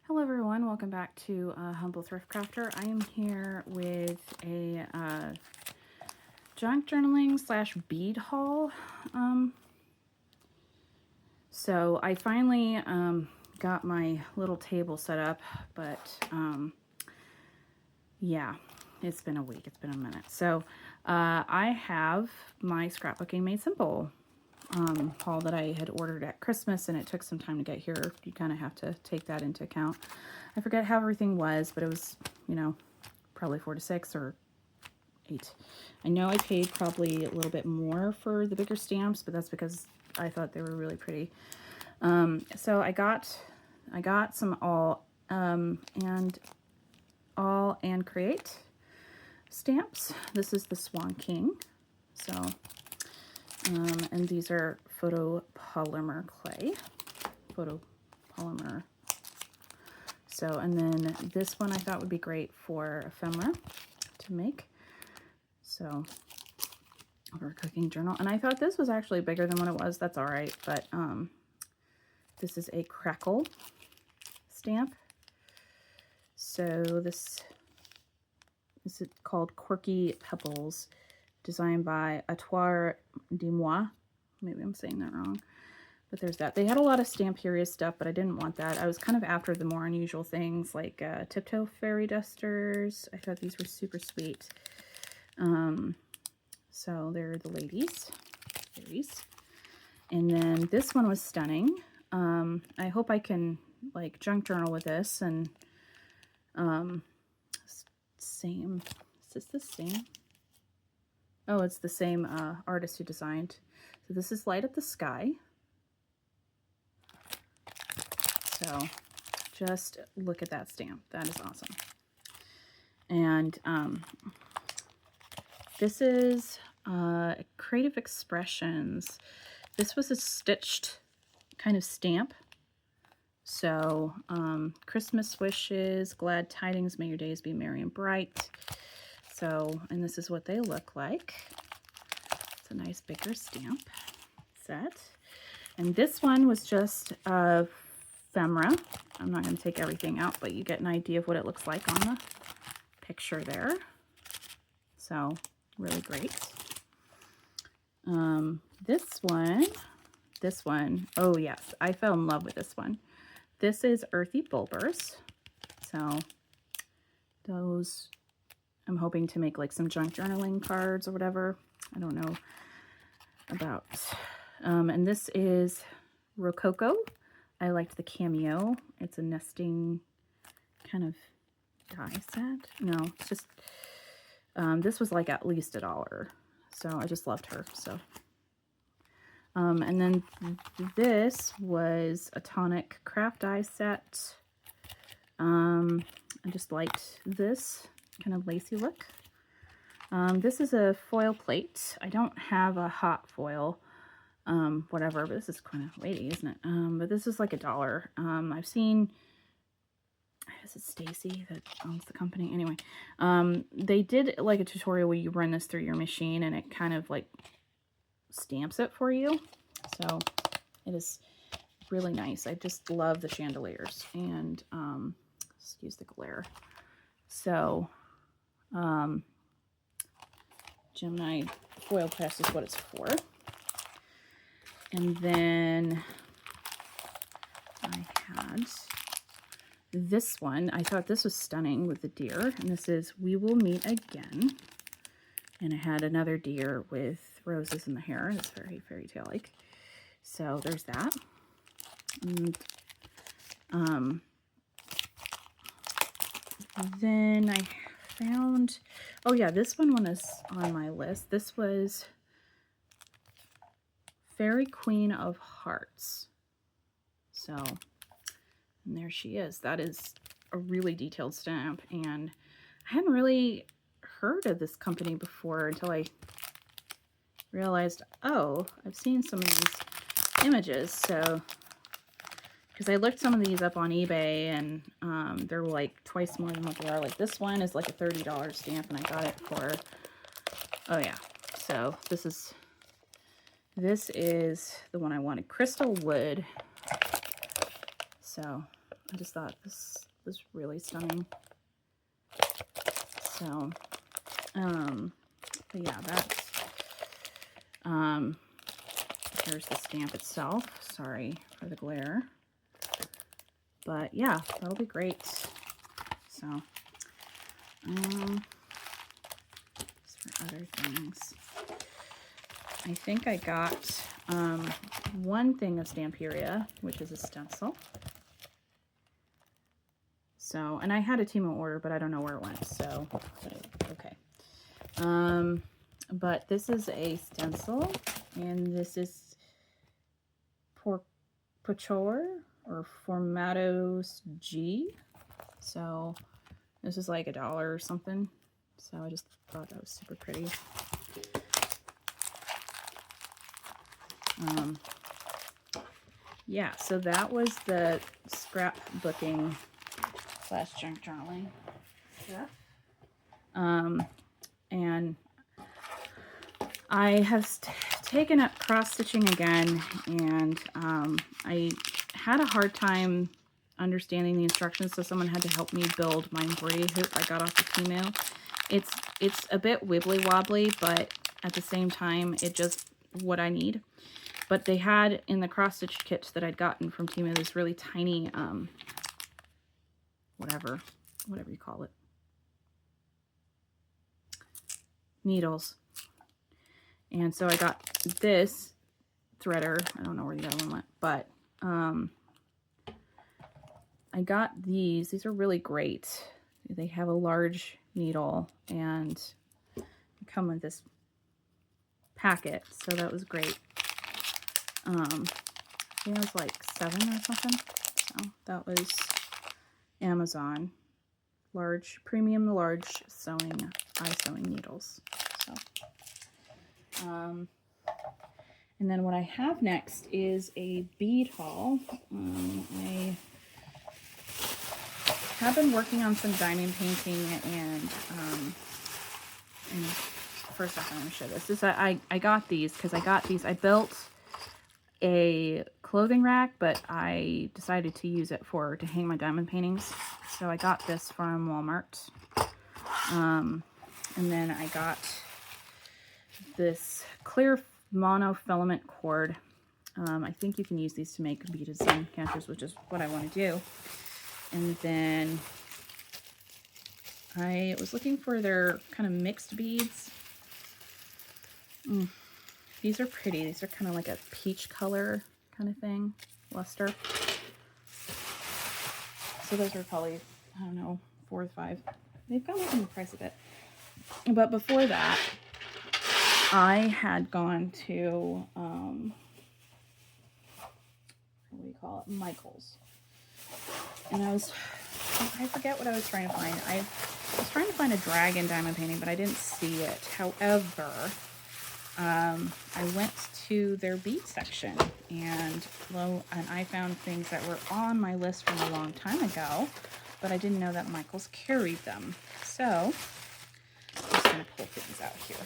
Hello everyone, welcome back to Humble Thrift Crafter. I am here with a junk journaling slash bead haul. So I finally got my little table set up, but yeah, it's been a week, it's been a minute. So I have my Scrapbooking Made Simple haul that I had ordered at Christmas, and it took some time to get here. You kind of have to take that into account. I forget how everything was, but it was, you know, probably 4 to 6 or 8. I know I paid probably a little bit more for the bigger stamps, but that's because I thought they were really pretty. So I got some all and Create stamps. This is the Swan King. So and these are photopolymer clay. Photopolymer. So, and then this one I thought would be great for ephemera to make. So, for a cooking journal. And I thought this was actually bigger than what it was. That's all right. But this is a crackle stamp. So this is called Quirky Pebbles, designed by Atoir de Moi. Maybe I'm saying that wrong. But there's that. They had a lot of Stamp Curious stuff, but I didn't want that. I was kind of after the more unusual things like Tiptoe Fairy Dusters. I thought these were super sweet. So they're the ladies. Fairies. And then this one was stunning. I hope I can like junk journal with this. And same. Is this the same? Oh, it's the same artist who designed. So this is Light Up the Sky. So just look at that stamp. That is awesome. And this is Creative Expressions. This was a stitched kind of stamp. So Christmas wishes, glad tidings, may your days be merry and bright. So, and this is what they look like. It's a nice bigger stamp set. And this one was just ephemera. I'm not going to take everything out, but you get an idea of what it looks like on the picture there. So, really great. This one, oh yes, I fell in love with this one. This is Earthy Bulbers. So, those, I'm hoping to make like some junk journaling cards or whatever. I don't know about. And this is Rococo. I liked the cameo. It's a nesting kind of die set. No, it's just, this was like at least $1. So I just loved her. So, and then this was a tonic craft die set. I just liked this kind of lacy look. This is a foil plate. I don't have a hot foil, whatever, but this is kind of weighty, isn't it? But this is like $1. I've seen, is it Stacy that owns the company? Anyway, they did like a tutorial where you run this through your machine and it kind of like stamps it for you. So it is really nice. I just love the chandeliers and, excuse the glare. So, Gemini foil press is what it's for. And then I had this one. I thought this was stunning with the deer. And this is We Will Meet Again. And I had another deer with roses in the hair. It's very fairy tale-like. So there's that. And then I found, oh yeah, this one was on my list. This was Fairy Queen of Hearts. So, and there she is. That is a really detailed stamp, and I hadn't really heard of this company before until I realized, oh, I've seen some of these images. So, because I looked some of these up on eBay, and they're like twice more than what they are. Like this one is like a $30 stamp, and I got it for, oh yeah. So this is the one I wanted, Crystal Wood. So I just thought this was really stunning. So, but yeah, that's, here's the stamp itself. Sorry for the glare. But yeah, that'll be great. So, as for other things, I think I got one thing of Stamperia, which is a stencil. So, and I had a Temu order, but I don't know where it went. So, okay. But this is a stencil, and this is Porchor or Formatos G. So this is like $1 or something. So I just thought that was super pretty. Yeah, so that was the scrapbooking / junk journaling stuff. And I have taken up cross stitching again, and I had a hard time understanding the instructions, so someone had to help me build my embroidery hoop I got off the Temu. It's a bit wibbly wobbly, but at the same time, it just what I need. But they had in the cross stitch kits that I'd gotten from Temu this really tiny whatever you call it, needles. And so I got this threader. I don't know where the other one went, but I got these. These are really great. They have a large needle and come with this packet, so that was great. I think it was like $7 or something. So that was Amazon. Premium large eye sewing needles. So and then what I have next is a bead haul. I have been working on some diamond painting, and first off, I'm going to show this. I got these because I built a clothing rack, but I decided to use it to hang my diamond paintings. So I got this from Walmart. And then I got this clear monofilament cord. I think you can use these to make beaded sun canters, which is what I want to do. And then I was looking for their kind of mixed beads. These are pretty. These are kind of like a peach color kind of thing, luster. So those are probably, I don't know, $4 or $5. They've gone up in the price a bit. But before that, I had gone to, what do you call it? Mochaels. And I forget what I was trying to find. I was trying to find a dragon diamond painting, but I didn't see it. However, I went to their bead section, and I found things that were on my list from a long time ago, but I didn't know that Michaels carried them. So I'm just going to pull things out here.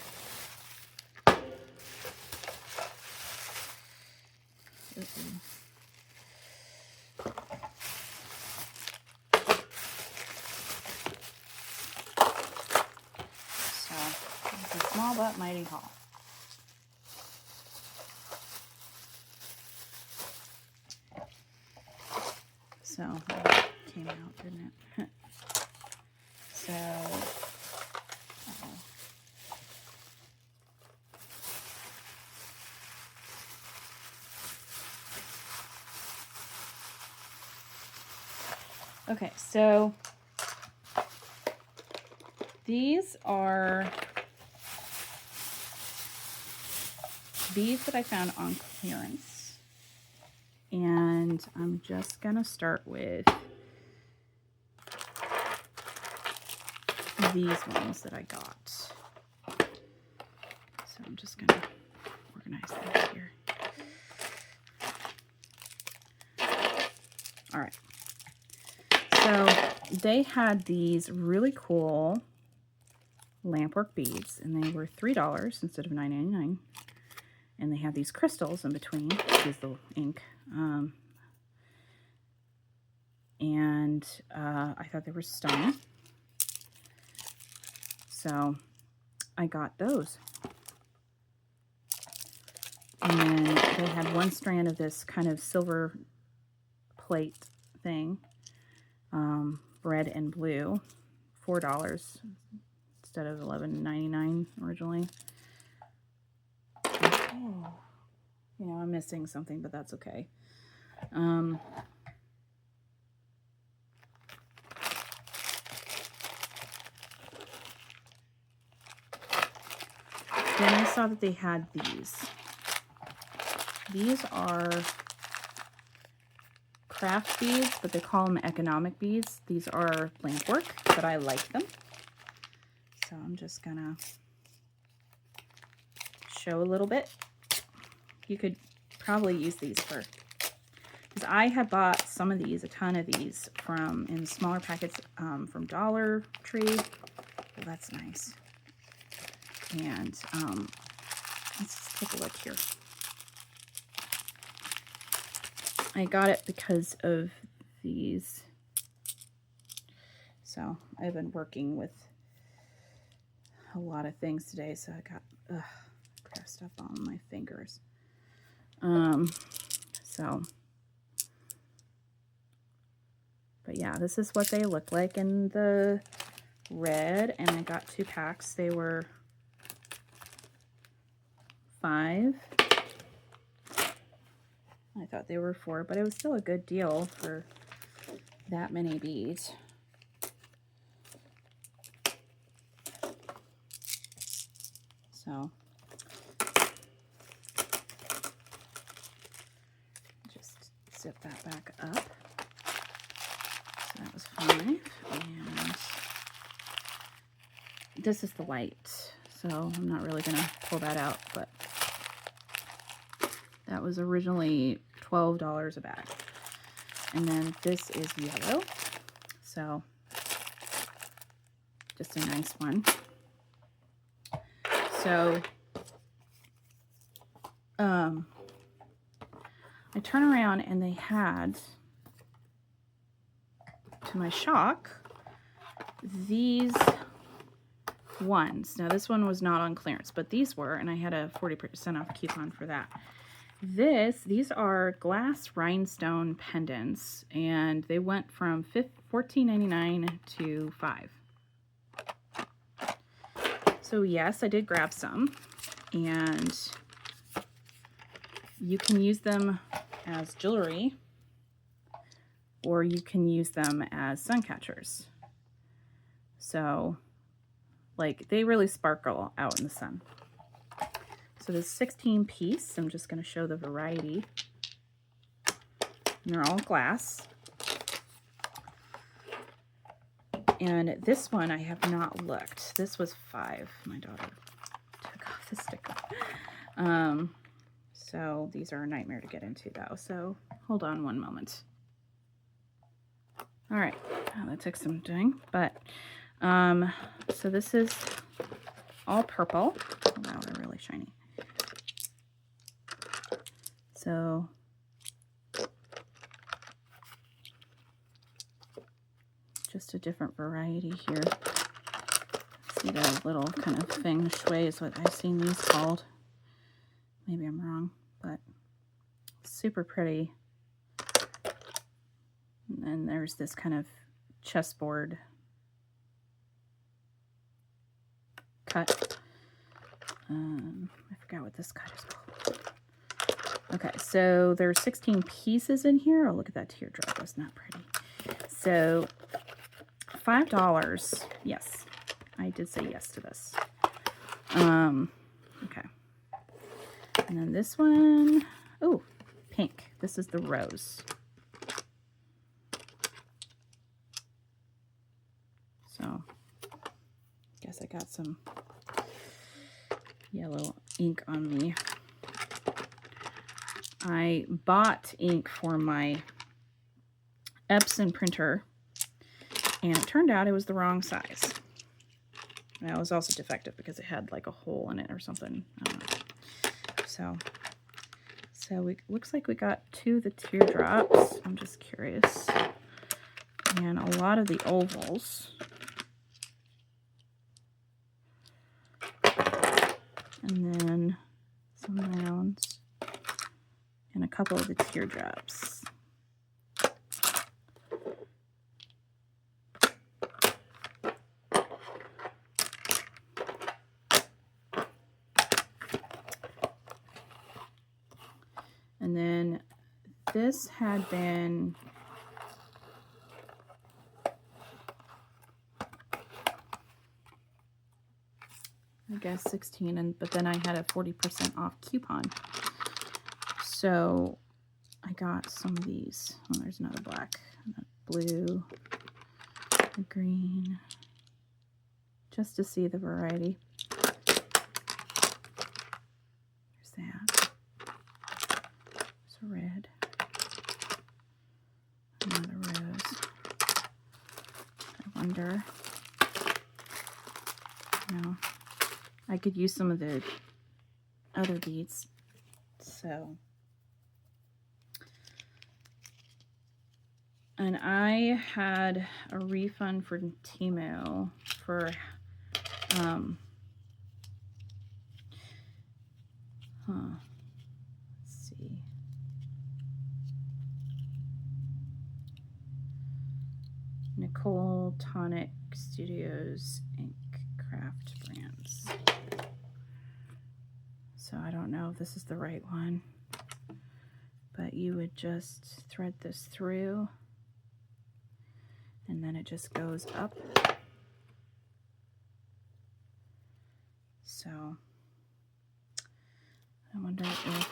So it's a small but mighty haul. So that came out, didn't it? So, okay, so these are beads that I found on clearance. And I'm just going to start with these ones that I got. So I'm just going to organize these here. All right. So they had these really cool lampwork beads, and they were $3 instead of $9.99. And they have these crystals in between, which is the ink. and I thought they were stunning. So I got those. And then they had one strand of this kind of silver plate thing, red and blue, $4 instead of $11.99 originally. Oh, you know, I'm missing something, but that's okay. Then I saw that they had these. These are craft beads, but they call them economic beads. These are blank work, but I like them. So I'm just gonna show a little bit. You could probably use these for, because I had bought some of these, a ton of these, from in smaller packets from Dollar Tree. Well, that's nice. And let's take a look here. I got it because of these. So I've been working with a lot of things today, so I got pressed up on my fingers. But yeah, this is what they look like in the red, and I got 2 packs. They were $5. I thought they were $4, but it was still a good deal for that many beads. So just zip that back up. So that was $5. And this is the white, so I'm not really gonna pull that out, but that was originally $12 a bag. And then this is yellow, so just a nice one. So I turn around and they had, to my shock, these ones. Now this one was not on clearance, but these were, and I had a 40% off coupon for that. These are glass rhinestone pendants, and they went from $14.99 to $5. So yes, I did grab some, and you can use them as jewelry, or you can use them as sun catchers. So, like, they really sparkle out in the sun. So there's 16 piece. I'm just going to show the variety. And they're all glass. And this one I have not looked. This was $5. My daughter took off the sticker. So these are a nightmare to get into though. So hold on one moment. All right, that took some doing, but so this is all purple. Oh, wow, they're really shiny. So just a different variety here. See the little kind of feng shui is what I've seen these called. Maybe I'm wrong, but super pretty. And then there's this kind of chessboard cut. I forgot what this cut is called. Okay, so there's 16 pieces in here. Oh, look at that teardrop. That's not pretty. So $5. Yes, I did say yes to this. Okay. And then this one, oh, pink. This is the rose. So, guess I got some yellow ink on me. I bought ink for my Epson printer, and it turned out it was the wrong size. And it was also defective because it had like a hole in it or something. I don't know. So it looks like we got 2 of the teardrops. I'm just curious. and a lot of the ovals. And then some rounds and a couple of the teardrops. And then this had been I guess 16, but then I had a 40% off coupon. So I got some of these. Oh, there's another black, a blue, a green, just to see the variety. There's that. There's a red. Another rose. I wonder. No. I could use some of the other beads. So. And I had a refund for Temu for, let's see. Nicole Tonic Studios Inc. Craft Brands. So I don't know if this is the right one, but you would just thread this through and then it just goes up. So I wonder if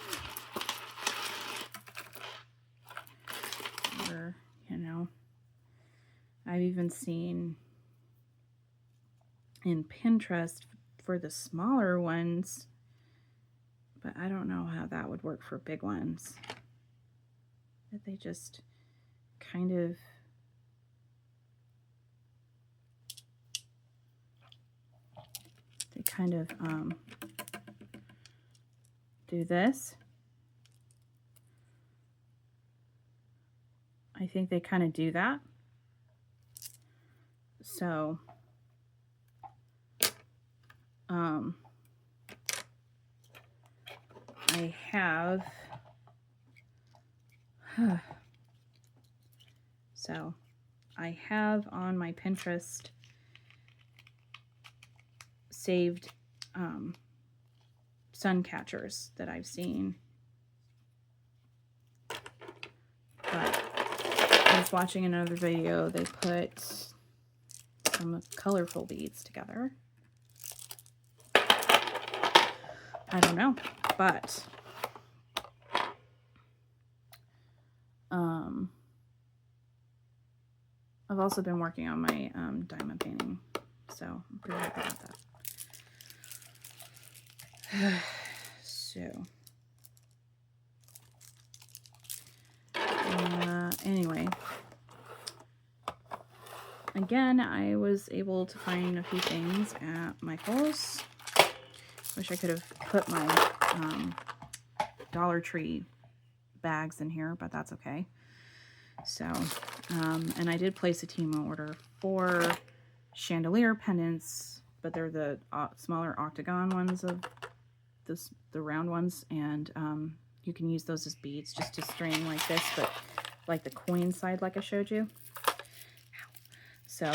we're, you know, I've even seen in Pinterest for the smaller ones, but I don't know how that would work for big ones. That they just kind of do this. I think they kind of do that. So I have so I have on my Pinterest saved sun catchers that I've seen. But I was watching another video, they put some colorful beads together. I don't know, but I've also been working on my diamond painting, so I'm pretty happy about that. So anyway, again, I was able to find a few things at Michael's. Wish I could have put my Dollar Tree bags in here, but that's okay. So, and I did place a Temu order for chandelier pendants, but they're the smaller octagon ones of the round ones, and you can use those as beads just to string like this, but like the coin side like I showed you. So,